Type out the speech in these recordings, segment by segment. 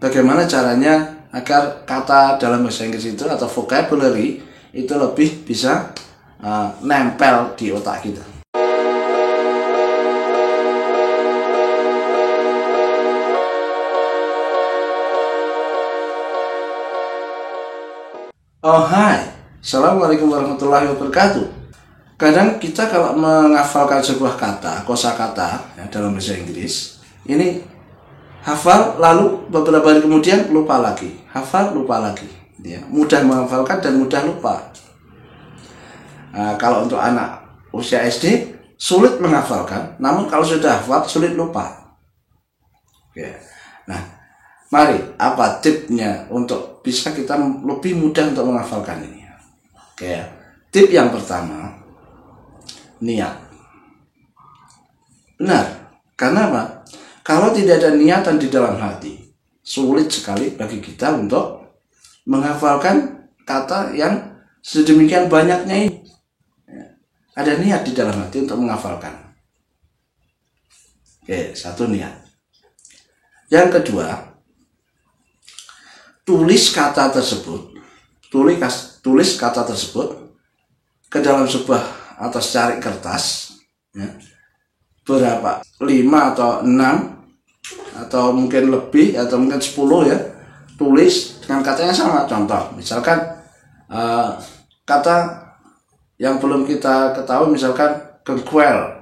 bagaimana caranya agar kata dalam bahasa Inggris itu atau vocabulary itu lebih bisa nempel di otak kita. Oh hai, Assalamualaikum warahmatullahi wabarakatuh. Kadang kita kalau menghafalkan sebuah kata, kosakata ya, dalam bahasa Inggris, ini hafal lalu beberapa hari kemudian lupa lagi, hafal lupa lagi, ya. Mudah menghafalkan dan mudah lupa. Kalau untuk anak usia SD sulit menghafalkan, namun kalau sudah hafal sulit lupa. Oke. Nah, mari, apa tipsnya untuk bisa kita lebih mudah untuk menghafalkan ini? Oke, tip yang pertama, niat. Benar, karena apa? Kalau tidak ada niatan di dalam hati, sulit sekali bagi kita untuk menghafalkan kata yang sedemikian banyaknya ini. Ada niat di dalam hati untuk menghafalkan. Oke, satu niat. Yang kedua, tulis kata tersebut ke dalam sebuah atau secari kertas, ya, berapa 5 atau 6 atau mungkin lebih atau mungkin 10 ya, tulis dengan kata yang sama. Contoh misalkan kata yang belum kita ketahui, misalkan gengkuel,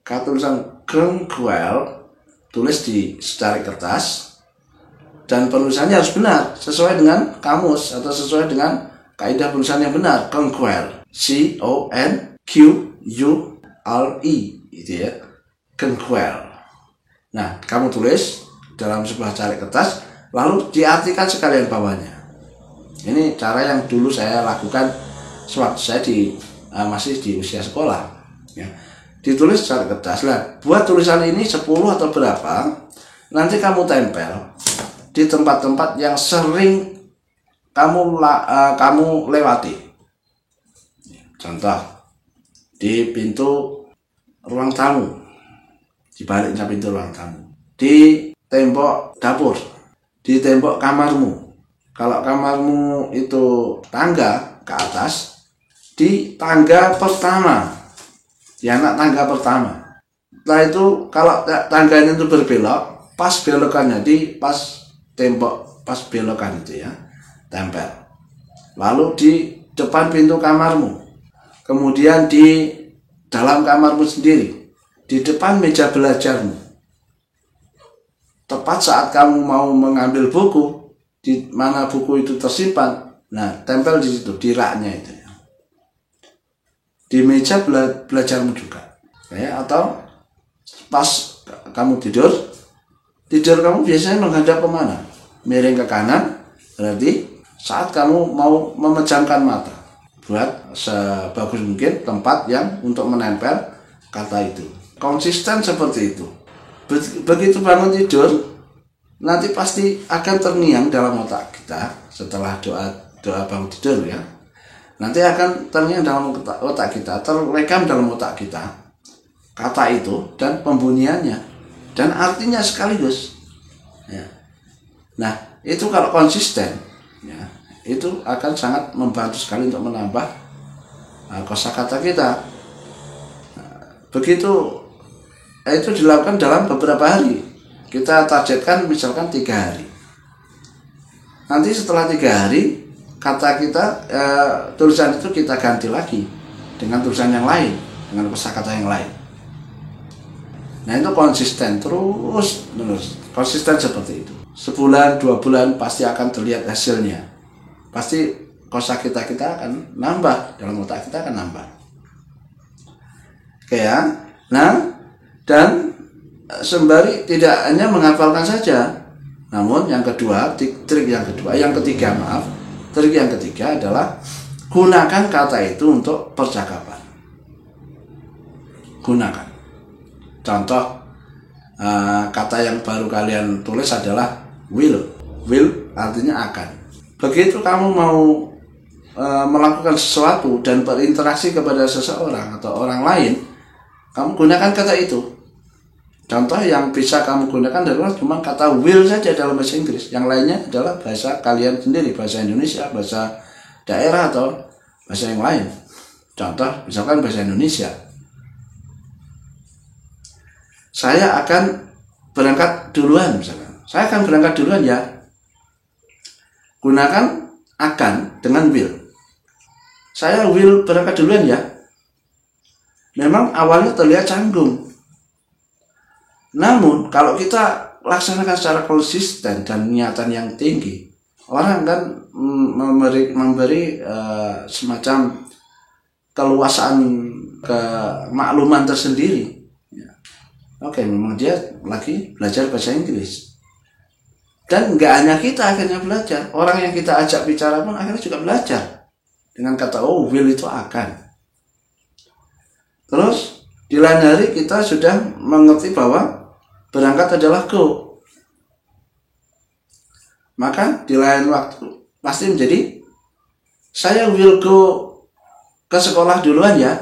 kata tulisan gengkuel tulis di secari kertas, dan penulisannya harus benar sesuai dengan kamus atau sesuai dengan kaidah penulisan yang benar. Gengkuel, C-O-N-Q-U-L-E, gitu ya, gengkuel. Nah, kamu tulis dalam sebuah secari kertas, lalu diartikan sekalian bawahnya. Ini cara yang dulu saya lakukan sewaktu saya masih di usia sekolah, ya. Ditulis secari kertas lah. Buat tulisan ini 10 atau berapa, nanti kamu tempel di tempat-tempat yang sering kamu lewati. Contoh, di pintu ruang tamu, di baliknya pintu ruang tamu, di tembok dapur, di tembok kamarmu. Kalau kamarmu itu tangga ke atas, di tangga pertama, di anak tangga pertama. Setelah itu kalau tangganya itu berbelok, pas belokannya di pas tembok, pas belokan itu ya, tempel. Lalu di depan pintu kamarmu, kemudian di dalam kamarmu sendiri, di depan meja belajarmu. Tepat saat kamu mau mengambil buku, di mana buku itu tersimpan, nah tempel di situ, di raknya itu ya. Di meja belajarmu juga, ya. Atau pas kamu tidur kamu biasanya menghadap kemana? Miring ke kanan, berarti saat kamu mau memejamkan mata, buat sebagus mungkin tempat yang untuk menempel kata itu. Konsisten seperti itu. Begitu bangun tidur, nanti pasti akan terngiang dalam otak kita setelah doa bangun tidur ya. Nanti akan terngiang dalam otak kita, terrekam dalam otak kita kata itu dan pembunyiannya dan artinya sekaligus, ya. Nah, itu kalau konsisten, ya, itu akan sangat membantu sekali untuk menambah kosakata kita. Begitu itu dilakukan dalam beberapa hari. Kita targetkan misalkan 3 hari. Nanti setelah 3 hari, kata kita, tulisan itu kita ganti lagi dengan tulisan yang lain, dengan kosakata yang lain. Nah, itu konsisten terus konsisten seperti itu. Sebulan, 2 bulan pasti akan terlihat hasilnya. Pasti kosakata kita akan nambah, dalam otak kita akan nambah. Oke ya. Nah, dan sembari tidak hanya menghafalkan saja, namun yang ketiga adalah gunakan kata itu untuk percakapan. Gunakan. Contoh, kata yang baru kalian tulis adalah will. Will artinya akan. Begitu kamu mau melakukan sesuatu dan berinteraksi kepada seseorang atau orang lain, kamu gunakan kata itu. Contoh yang bisa kamu gunakan adalah cuma kata will saja dalam bahasa Inggris. Yang lainnya adalah bahasa kalian sendiri, bahasa Indonesia, bahasa daerah atau bahasa yang lain. Contoh, misalkan bahasa Indonesia. Saya akan berangkat duluan misalkan. Saya akan berangkat duluan ya. Gunakan akan dengan will. Saya will berangkat duluan ya. Memang awalnya terlihat canggung. Namun kalau kita laksanakan secara konsisten dan niatan yang tinggi, orang kan memberi semacam keluasan kemakluman tersendiri. Oke, memang dia lagi belajar bahasa Inggris. Dan nggak hanya kita akhirnya belajar, orang yang kita ajak bicara pun akhirnya juga belajar dengan kata will itu akan. Terus di lain hari kita sudah mengerti bahwa berangkat adalah go. Maka di lain waktu pasti menjadi saya will go ke sekolah duluan ya.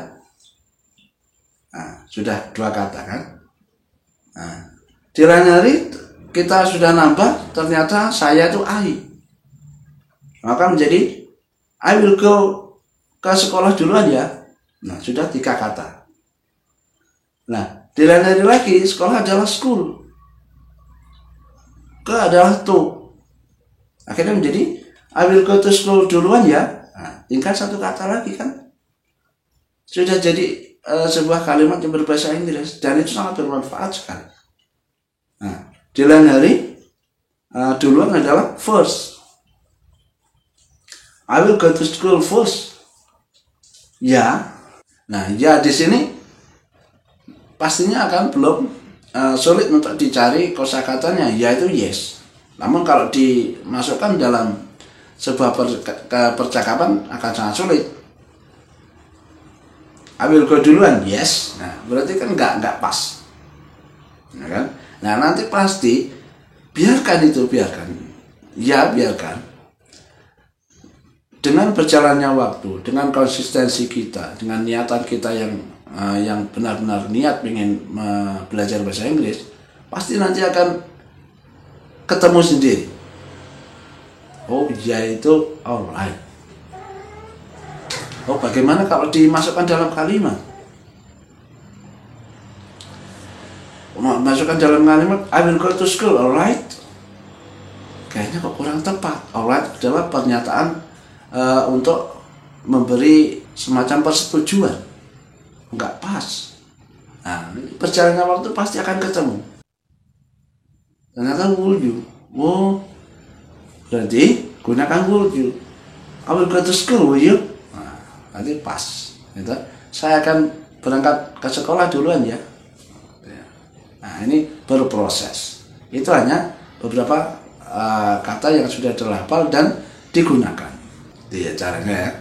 Nah, sudah 2 kata kan. Nah, di lain hari kita sudah nambah, ternyata saya itu I. Maka menjadi I will go ke sekolah duluan ya. Nah, sudah 3 kata. Nah, di lain hari lagi sekolah adalah school, ke adalah to. Akhirnya menjadi I will go to school duluan ya. Nah, tinggal 1 kata lagi kan. Sudah jadi sebuah kalimat yang berbahasa Inggris dan itu sangat bermanfaat sekali. Nah, di lain hari duluan adalah first. I will go to school first. Ya. Nah, ya di sini pastinya akan belum sulit untuk dicari kosakatanya, yaitu yes. Namun kalau dimasukkan dalam sebuah percakapan akan sangat sulit. I will go duluan, yes. Nah, berarti kan nggak pas, ya kan? Nah, nanti pasti biarkan. Ya, biarkan. Dengan berjalannya waktu, dengan konsistensi kita, dengan niatan kita yang benar-benar niat ingin belajar bahasa Inggris, pasti nanti akan ketemu sendiri. Oh ya, itu alright. Oh, bagaimana kalau dimasukkan dalam kalimat? Masukkan dalam kalimat I will go to school, alright. Kayaknya kok kurang tepat. Alright adalah pernyataan untuk memberi semacam persetujuan. Enggak pas. Nah, perjalannya waktu pasti akan ketemu. Ternyata will you. Oh, berarti gunakan will you. I will go to school, will you? Nah, nanti pas. Gitu. Saya akan berangkat ke sekolah duluan ya. Nah, ini berproses. Itu hanya beberapa kata yang sudah terhafal dan digunakan. Itu ya caranya ya.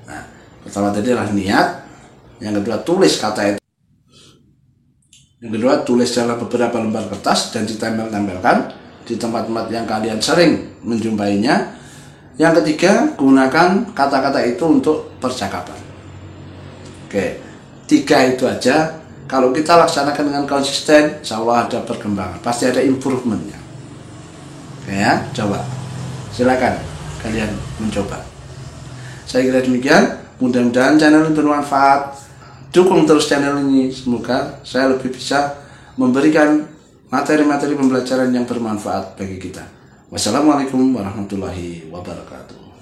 Nah, pertama tadi adalah niat. Yang kedua, tulis kata itu. Yang kedua, tulis dalam beberapa lembar kertas dan ditempel-tempelkan di tempat-tempat yang kalian sering menjumpainya. Yang ketiga, gunakan kata-kata itu untuk percakapan. Oke, 3 itu aja. Kalau kita laksanakan dengan konsisten, insya Allah ada perkembangan. Pasti ada improvementnya. Oke ya, coba. Silakan kalian mencoba. Saya kira demikian. Mudah-mudahan channel ini bermanfaat. Dukung terus channel ini. Semoga saya lebih bisa memberikan materi-materi pembelajaran yang bermanfaat bagi kita. Wassalamualaikum warahmatullahi wabarakatuh.